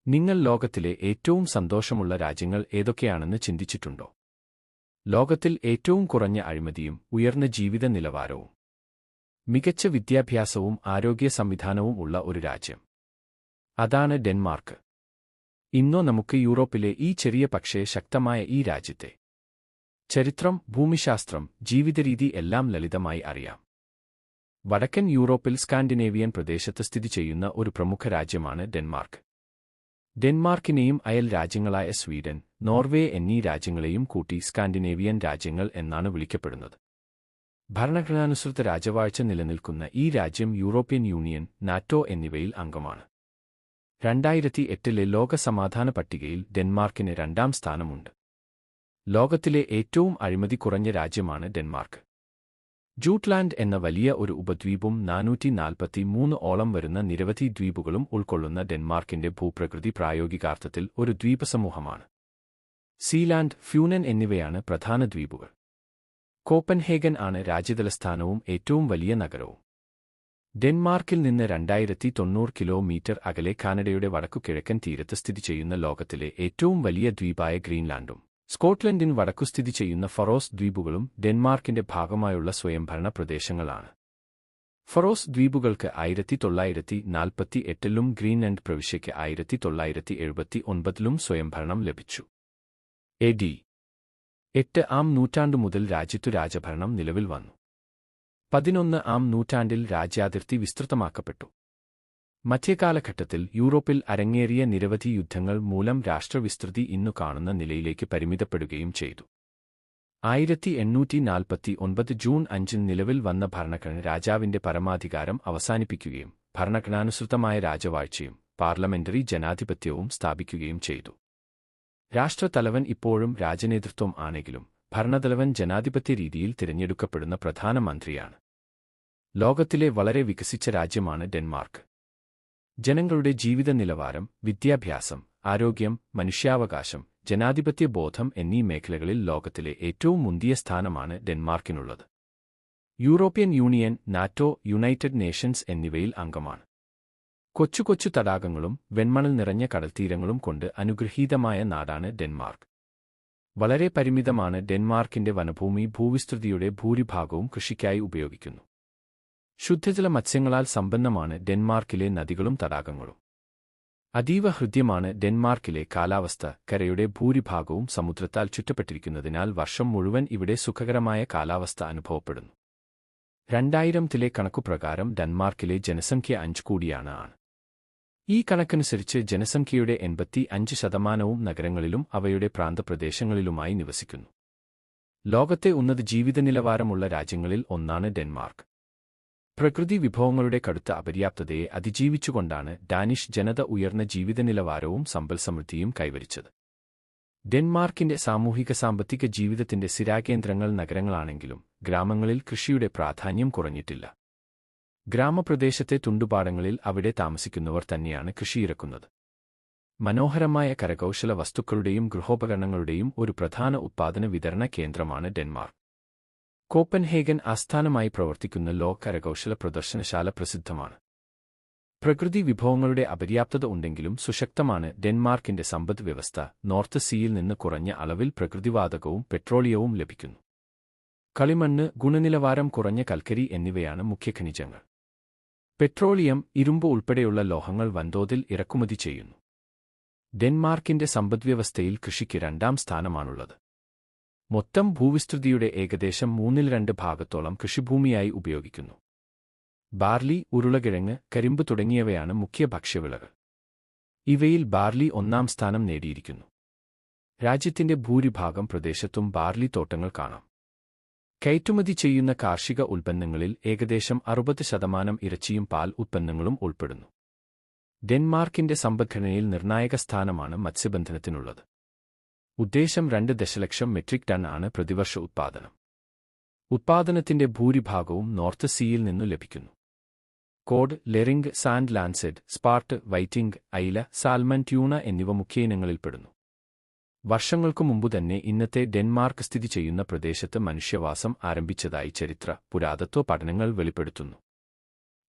നിങ്ങൾ ലോകത്തിലെ ഏറ്റവും സന്തോഷമുള്ള രാജ്യങ്ങൾ ഏതൊക്കെയാണെന്ന് ചിന്തിച്ചിട്ടുണ്ടോ? ലോകത്തിൽ ഏറ്റവും കുറഞ്ഞ അഴിമതിയും ഉയർന്ന ജീവിത നിലവാരവും മികച്ച വിദ്യാഭ്യാസവും ആരോഗ്യ സംവിധാനവും ഉള്ള ഒരു രാജ്യം. അതാണ് ഡെൻമാർക്ക്. ഇന്നോ നമുക്ക് യൂറോപ്പിലെ ഈ ചെറിയ പക്ഷേ ശക്തമായ ഈ രാജ്യത്തെ ചരിത്രം, ഭൂമിശാസ്ത്രം, ജീവിതരീതി എല്ലാം ലളിതമായി അറിയാം. വടക്കൻ യൂറോപ്പിൽ സ്കാൻഡിനേവിയൻ പ്രദേശത്ത് സ്ഥിതി ചെയ്യുന്ന ഒരു പ്രമുഖ രാജ്യമാണ് ഡെൻമാർക്ക്. ഡെൻമാർക്കിനെയും അയൽ രാജ്യങ്ങളായ സ്വീഡൻ, നോർവേ എന്നീ രാജ്യങ്ങളെയും കൂട്ടി സ്കാൻഡിനേവിയൻ രാജ്യങ്ങൾ എന്നാണ് വിളിക്കപ്പെടുന്നത്. ഭരണഘടനാനുസൃത രാജവാഴ്ച നിലനിൽക്കുന്ന ഈ രാജ്യം യൂറോപ്യൻ യൂണിയൻ, നാറ്റോ എന്നിവയിൽ അംഗമാണ്. 2008 ലോക സമാധാന പട്ടികയിൽ ഡെൻമാർക്കിന് 2ാം സ്ഥാനമുണ്ട്. ലോകത്തിലെ ഏറ്റവും അഴിമതി കുറഞ്ഞ രാജ്യമാണ് ഡെൻമാർക്ക്. ജൂട്ട്ലാൻഡ് എന്ന വലിയ ഒരു ഉപദ്വീപും 443 ഓളം വരുന്ന നിരവധി ദ്വീപുകളും ഉൾക്കൊള്ളുന്ന ഡെൻമാർക്കിന്റെ ഭൂപ്രകൃതി പ്രായോഗികാർത്ഥത്തിൽ ഒരു ദ്വീപസമൂഹമാണ്. സീലാൻഡ്, ഫ്യൂനൻ എന്നിവയാണ് പ്രധാന ദ്വീപുകൾ. കോപ്പൻഹേഗൻ ആണ് രാജ്യതലസ്ഥാനവും ഏറ്റവും വലിയ നഗരവും. ഡെൻമാർക്കിൽ നിന്ന് 2090 കിലോമീറ്റർ അകലെ കാനഡയുടെ വടക്കുകിഴക്കൻ തീരത്ത് സ്ഥിതി ചെയ്യുന്ന ലോകത്തിലെ ഏറ്റവും വലിയ ദ്വീപായ ഗ്രീൻലാൻഡും സ്കോട്ട്ലൻഡിന് വടക്കു സ്ഥിതി ചെയ്യുന്ന ഫറോസ് ദ്വീപുകളും ഡെൻമാർക്കിന്റെ ഭാഗമായുള്ള സ്വയംഭരണ പ്രദേശങ്ങളാണ്. ഫറോസ് ദ്വീപുകൾക്ക് 1948 ഗ്രീൻലൻഡ് പ്രവിശ്യയ്ക്ക് 1979 സ്വയംഭരണം ലഭിച്ചു. AD 8-ാം നൂറ്റാണ്ടു മുതൽ രാജ്യത്തു രാജഭരണം നിലവിൽ വന്നു. 11-ാം നൂറ്റാണ്ടിൽ രാജ്യാതിർത്തി വിസ്തൃതമാക്കപ്പെട്ടു. മധ്യകാലഘട്ടത്തിൽ യൂറോപ്പിൽ അരങ്ങേറിയ നിരവധി യുദ്ധങ്ങൾ മൂലം രാഷ്ട്രവിസ്തൃതി ഇന്നു കാണുന്ന നിലയിലേക്ക് പരിമിതപ്പെടുകയും ചെയ്തു. 1849 ജൂൺ 5 നിലവിൽ വന്ന ഭരണഘടന രാജാവിന്റെ പരമാധികാരം അവസാനിപ്പിക്കുകയും ഭരണഘടനാനുസൃതമായ രാജവാഴ്ചയും പാർലമെന്ററി ജനാധിപത്യവും സ്ഥാപിക്കുകയും ചെയ്തു. രാഷ്ട്രത്തലവൻ ഇപ്പോഴും രാജനേതൃത്വം ആണെങ്കിലും ഭരണത്തലവൻ ജനാധിപത്യ രീതിയിൽ തിരഞ്ഞെടുക്കപ്പെടുന്ന പ്രധാനമന്ത്രിയാണ്. ലോകത്തിലെ വളരെ വികസിച്ച രാജ്യമാണ് ഡെൻമാർക്ക്. ജനങ്ങളുടെ ജീവിത നിലവാരം, വിദ്യാഭ്യാസം, ആരോഗ്യം, മനുഷ്യാവകാശം, ജനാധിപത്യ ബോധം എന്നീ മേഖലകളിൽ ലോകത്തിലെ ഏറ്റവും മുന്തിയ സ്ഥാനമാണ് ഡെൻമാർക്കിനുള്ളത്. European Union, NATO, United Nations എന്നിവയിൽ അംഗമാണ്. കൊച്ചു കൊച്ചു തടാകങ്ങളും വെൺമണൽ നിറഞ്ഞ കടൽത്തീരങ്ങളും കൊണ്ട് അനുഗ്രഹീതമായ നാടാണ് ഡെൻമാർക്ക്. വളരെ പരിമിതമാണ് ഡെൻമാർക്കിന്റെ വനഭൂമി. ഭൂവിസ്തൃതിയുടെ ഭൂരിഭാഗവും കൃഷിക്കായി ഉപയോഗിക്കുന്നു. ശുദ്ധജല മത്സ്യങ്ങളാൽ സമ്പന്നമാണ് ഡെൻമാർക്കിലെ നദികളും തടാകങ്ങളും. അതീവ ഹൃദ്യമാണ് ഡെൻമാർക്കിലെ കാലാവസ്ഥ. കരയുടെ ഭൂരിഭാഗവും സമുദ്രത്താൽ ചുറ്റപ്പെട്ടിരിക്കുന്നതിനാൽ വർഷം മുഴുവൻ ഇവിടെ സുഖകരമായ കാലാവസ്ഥ അനുഭവപ്പെടുന്നു. 2000 കണക്കുപ്രകാരം ഡെൻമാർക്കിലെ ജനസംഖ്യ 5 കോടിയാണ്. ഈ കണക്കനുസരിച്ച് ജനസംഖ്യയുടെ 85% നഗരങ്ങളിലും അവയുടെ പ്രാന്തപ്രദേശങ്ങളിലുമായി നിവസിക്കുന്നു. ലോകത്തെ ഉന്നത ജീവിതനിലവാരമുള്ള രാജ്യങ്ങളിൽ ഒന്നാണ് ഡെൻമാർക്ക്. പ്രകൃതി വിഭവങ്ങളുടെ കടുത്ത അപര്യാപ്തതയെ അതിജീവിച്ചുകൊണ്ടാണ് ഡാനിഷ് ജനത ഉയർന്ന ജീവിതനിലവാരവും സമ്പൽസമൃദ്ധിയും കൈവരിച്ചത്. ഡെൻമാർക്കിന്റെ സാമൂഹിക സാമ്പത്തിക ജീവിതത്തിന്റെ സ്ഥിരാകേന്ദ്രങ്ങൾ നഗരങ്ങളാണെങ്കിലും ഗ്രാമങ്ങളിൽ കൃഷിയുടെ പ്രാധാന്യം കുറഞ്ഞിട്ടില്ല. ഗ്രാമപ്രദേശത്തെ തുണ്ടുപാടങ്ങളിൽ അവിടെ താമസിക്കുന്നവർ തന്നെയാണ് കൃഷിയിറക്കുന്നത്. മനോഹരമായ കരകൗശല വസ്തുക്കളുടെയും ഗൃഹോപകരണങ്ങളുടെയും ഒരു പ്രധാന ഉത്പാദന വിതരണ കേന്ദ്രമാണ് ഡെൻമാർക്ക്. കോപ്പൻഹേഗൻ ആസ്ഥാനമായി പ്രവർത്തിക്കുന്ന ലോക കരകൗശല പ്രദർശനശാല പ്രസിദ്ധമാണ്. പ്രകൃതി വിഭവങ്ങളുടെ അപര്യാപ്തത ഉണ്ടെങ്കിലും സുശക്തമാണ് ഡെൻമാർക്കിന്റെ സമ്പദ് വ്യവസ്ഥ. നോർത്ത് സീയിൽ നിന്ന് കുറഞ്ഞ അളവിൽ പ്രകൃതിവാതകവും പെട്രോളിയവും ലഭിക്കുന്നു. കളിമണ്ണ്, ഗുണനിലവാരം കുറഞ്ഞ കൽക്കരി എന്നിവയാണ് മുഖ്യ ഖനിജങ്ങൾ. പെട്രോളിയം, ഇരുമ്പ് ഉൾപ്പെടെയുള്ള ലോഹങ്ങൾ വൻതോതിൽ ഇറക്കുമതി ചെയ്യുന്നു. ഡെൻമാർക്കിന്റെ സമ്പദ്വ്യവസ്ഥയിൽ കൃഷിക്ക് 2ാം സ്ഥാനമാണുള്ളത്. മൊത്തം ഭൂവിസ്തൃതിയുടെ ഏകദേശം 2/3 ഭാഗത്തോളം കൃഷിഭൂമിയായി ഉപയോഗിക്കുന്നു. ബാർലി, ഉരുളക്കിഴങ്ങ്, കരിമ്പ് തുടങ്ങിയവയാണ് മുഖ്യ ഭക്ഷ്യവിളകൾ. ഇവയിൽ ബാർലി 1ാം സ്ഥാനം നേടിയിരിക്കുന്നു. രാജ്യത്തിന്റെ ഭൂരിഭാഗം പ്രദേശത്തും ബാർലി തോട്ടങ്ങൾ കാണാം. കയറ്റുമതി ചെയ്യുന്ന കാർഷിക ഉൽപ്പന്നങ്ങളിൽ ഏകദേശം 60% ഇറച്ചിയും പാൽ ഉൽപ്പന്നങ്ങളും ഉൾപ്പെടുന്നു. ഡെൻമാർക്കിന്റെ സമ്പദ്ഘടനയിൽ നിർണായക സ്ഥാനമാണ് മത്സ്യബന്ധനത്തിനുള്ളത്. ഉദ്ദേശം 2 ദശലക്ഷം മെട്രിക് ടൺ ആണ് പ്രതിവർഷ ഉത്പാദനം. ഉത്പാദനത്തിന്റെ ഭൂരിഭാഗവും നോർത്ത് സീയിൽ നിന്നു ലഭിക്കുന്നു. കോഡ്, ലെറിംഗ്, സാൻഡ് ലാൻസെഡ്, സ്പാർട്ട്, വൈറ്റിംഗ്, അയില, സാൽമൺ, ട്യൂണ എന്നിവ മുഖ്യ ഇനങ്ങളിൽപ്പെടുന്നു. വർഷങ്ങൾക്കു മുമ്പുതന്നെ ഇന്നത്തെ ഡെൻമാർക്ക് സ്ഥിതി ചെയ്യുന്ന പ്രദേശത്ത് മനുഷ്യവാസം ആരംഭിച്ചതായി ചരിത്ര, പുരാതത്വ പഠനങ്ങൾ വെളിപ്പെടുത്തുന്നു.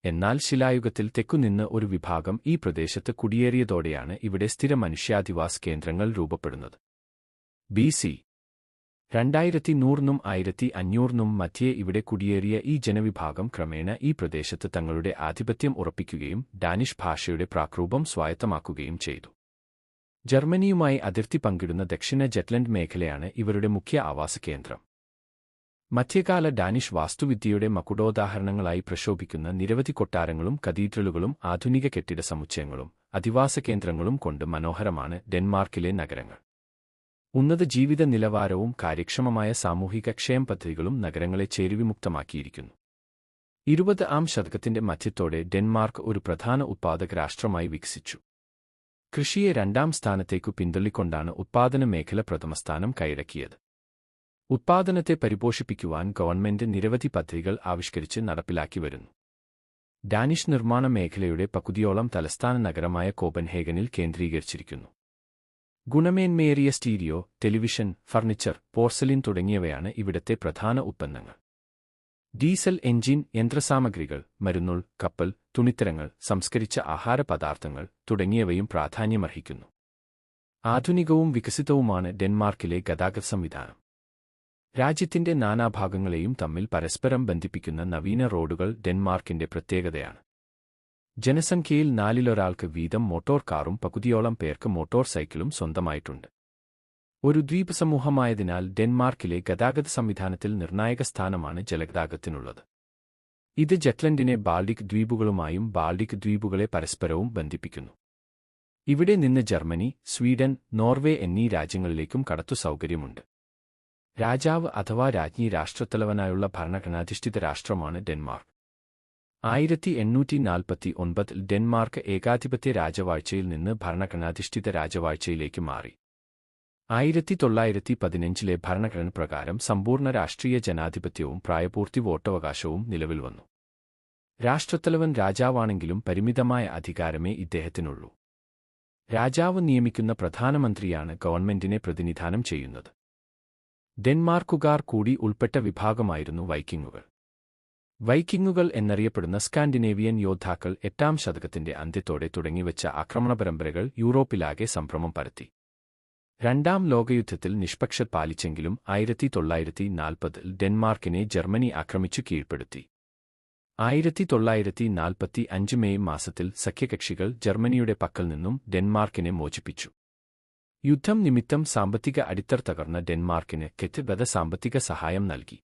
എന്നാൽ ശിലായുഗത്തിൽ തെക്കുനിന്ന് ഒരു വിഭാഗം ഈ പ്രദേശത്ത് കുടിയേറിയതോടെയാണ് ഇവിടെ സ്ഥിര മനുഷ്യാധിവാസ കേന്ദ്രങ്ങൾ രൂപപ്പെടുന്നത്. BC 2100-നും 1500-നും മധ്യേ ഇവിടെ കുടിയേറിയ ഈ ജനവിഭാഗം ക്രമേണ ഈ പ്രദേശത്ത് തങ്ങളുടെ ആധിപത്യം ഉറപ്പിക്കുകയും ഡാനിഷ് ഭാഷയുടെ പ്രാക്രൂപം സ്വായത്തമാക്കുകയും ചെയ്തു. ജർമ്മനിയുമായി അതിർത്തി പങ്കിടുന്ന ദക്ഷിണ ജെറ്റ്ലൻഡ് മേഖലയാണ് ഇവരുടെ മുഖ്യ ആവാസകേന്ദ്രം. മധ്യകാല ഡാനിഷ് വാസ്തുവിദ്യയുടെ മകുടോദാഹരണങ്ങളായി പ്രശോഭിക്കുന്ന നിരവധി കൊട്ടാരങ്ങളും കത്തീഡ്രലുകളും ആധുനിക കെട്ടിട സമുച്ചയങ്ങളും അധിവാസകേന്ദ്രങ്ങളും കൊണ്ട് മനോഹരമാണ് ഡെൻമാർക്കിലെ നഗരങ്ങൾ. ഉന്നത ജീവിത നിലവാരവും കാര്യക്ഷമമായ സാമൂഹിക ക്ഷേമ പദ്ധതികളും നഗരങ്ങളെ ചേരുവിമുക്തമാക്കിയിരിക്കുന്നു. 20-ാം ശതകത്തിന്റെ മധ്യത്തോടെ ഡെൻമാർക്ക് ഒരു പ്രധാന ഉത്പാദക രാഷ്ട്രമായി വികസിച്ചു. കൃഷിയെ 2-ാം സ്ഥാനത്തേക്കു പിന്തള്ളിക്കൊണ്ടാണ് ഉത്പാദന മേഖല പ്രഥമസ്ഥാനം കൈയടക്കിയത്. ഉത്പാദനത്തെ പരിപോഷിപ്പിക്കുവാൻ ഗവൺമെന്റ് നിരവധി പദ്ധതികൾ ആവിഷ്കരിച്ച് നടപ്പിലാക്കി വരുന്നു. ഡാനിഷ് നിർമ്മാണ മേഖലയുടെ പകുതിയോളം തലസ്ഥാന നഗരമായ കോപ്പൻഹേഗനിൽ കേന്ദ്രീകരിച്ചിരിക്കുന്നു. ഗുണമേന്മയേറിയ സ്റ്റീരിയോ, ടെലിവിഷൻ, ഫർണിച്ചർ, പോർസലിൻ തുടങ്ങിയവയാണ് ഇവിടത്തെ പ്രധാന ഉത്പന്നങ്ങൾ. ഡീസൽ എഞ്ചിൻ, യന്ത്രസാമഗ്രികൾ, മരുന്നുകൾ, കപ്പൽ, തുണിത്തരങ്ങൾ, സംസ്കരിച്ച ആഹാരപദാർത്ഥങ്ങൾ തുടങ്ങിയവയും പ്രാധാന്യമർഹിക്കുന്നു. ആധുനികവും വികസിതവുമാണ് ഡെൻമാർക്കിലെ ഗതാഗത സംവിധാനം. രാജ്യത്തിന്റെ നാനാഭാഗങ്ങളെയും തമ്മിൽ പരസ്പരം ബന്ധിപ്പിക്കുന്ന നവീന റോഡുകൾ ഡെൻമാർക്കിന്റെ പ്രത്യേകതയാണ്. ജനസംഖ്യയിൽ 4-ലൊരാൾക്ക് വീതം മോട്ടോർ കാറും പകുതിയോളം പേർക്ക് മോട്ടോർ സൈക്കിളും സ്വന്തമായിട്ടുണ്ട്. ഒരു ദ്വീപ് സമൂഹമായതിനാൽ ഡെൻമാർക്കിലെ ഗതാഗത സംവിധാനത്തിൽ നിർണായക സ്ഥാനമാണ് ജലഗതാഗതത്തിനുള്ളത്. ഇത് ജെറ്റ്ലൻഡിനെ ബാൾട്ടിക് ദ്വീപുകളുമായും ബാൾട്ടിക് ദ്വീപുകളെ പരസ്പരവും ബന്ധിപ്പിക്കുന്നു. ഇവിടെ നിന്ന് ജർമ്മനി, സ്വീഡൻ, നോർവേ എന്നീ രാജ്യങ്ങളിലേക്കും കടത്തു സൗകര്യമുണ്ട്. രാജാവ് അഥവാ രാജ്ഞി രാഷ്ട്രത്തലവനായുള്ള ഭരണഘടനാധിഷ്ഠിത രാഷ്ട്രമാണ് ഡെൻമാർക്ക്. 1849-ൽ ഡെൻമാർക്ക് ഏകാധിപത്യ രാജവാഴ്ചയിൽ നിന്ന് ഭരണഘടനാധിഷ്ഠിത രാജവാഴ്ചയിലേക്ക് മാറി. 1915-ലെ ഭരണഘടന പ്രകാരം സമ്പൂർണ്ണ രാഷ്ട്രീയ ജനാധിപത്യവും പ്രായപൂർത്തി വോട്ടവകാശവും നിലവിൽ വന്നു. രാഷ്ട്രത്തലവൻ രാജാവാണെങ്കിലും പരിമിതമായ അധികാരമേ ഇദ്ദേഹത്തിനുള്ളൂ. രാജാവ് നിയമിക്കുന്ന പ്രധാനമന്ത്രിയാണ് ഗവൺമെന്റിനെ പ്രതിനിധാനം ചെയ്യുന്നത്. ഡെൻമാർക്കുകാർ കൂടി ഉൾപ്പെട്ട വിഭാഗമായിരുന്നു വൈക്കിങ്ങുകൾ. വൈക്കിങ്ങുകൾ എന്നറിയപ്പെടുന്ന സ്കാൻഡിനേവിയൻ യോദ്ധാക്കൾ 8-ാം ശതകത്തിന്റെ അന്ത്യത്തോടെ തുടങ്ങിവെച്ച ആക്രമണപരമ്പരകൾ യൂറോപ്പിലാകെ സംഭ്രമം പരത്തി. 2-ാം ലോകയുദ്ധത്തിൽ നിഷ്പക്ഷത പാലിച്ചെങ്കിലും 1940-ൽ ഡെൻമാർക്കിനെ ജർമ്മനി ആക്രമിച്ചു കീഴ്പ്പെടുത്തി. 1945 മെയ് മാസത്തിൽ സഖ്യകക്ഷികൾ ജർമ്മനിയുടെ പക്കൽ നിന്നും ഡെൻമാർക്കിനെ മോചിപ്പിച്ചു. യുദ്ധം നിമിത്തം സാമ്പത്തിക അടിത്തറ തകർന്ന ഡെൻമാർക്കിന് കെറ്റ് സാമ്പത്തിക സഹായം നൽകി.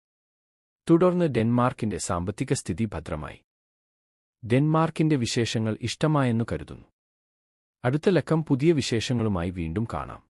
തുടർന്ന് ഡെൻമാർക്കിന്റെ സാമ്പത്തിക സ്ഥിതി ഭദ്രമായി. ഡെൻമാർക്കിന്റെ വിശേഷങ്ങൾ ഇഷ്ടമായെന്നു കരുതുന്നു. അടുത്ത ലക്കം പുതിയ വിശേഷങ്ങളുമായി വീണ്ടും കാണാം.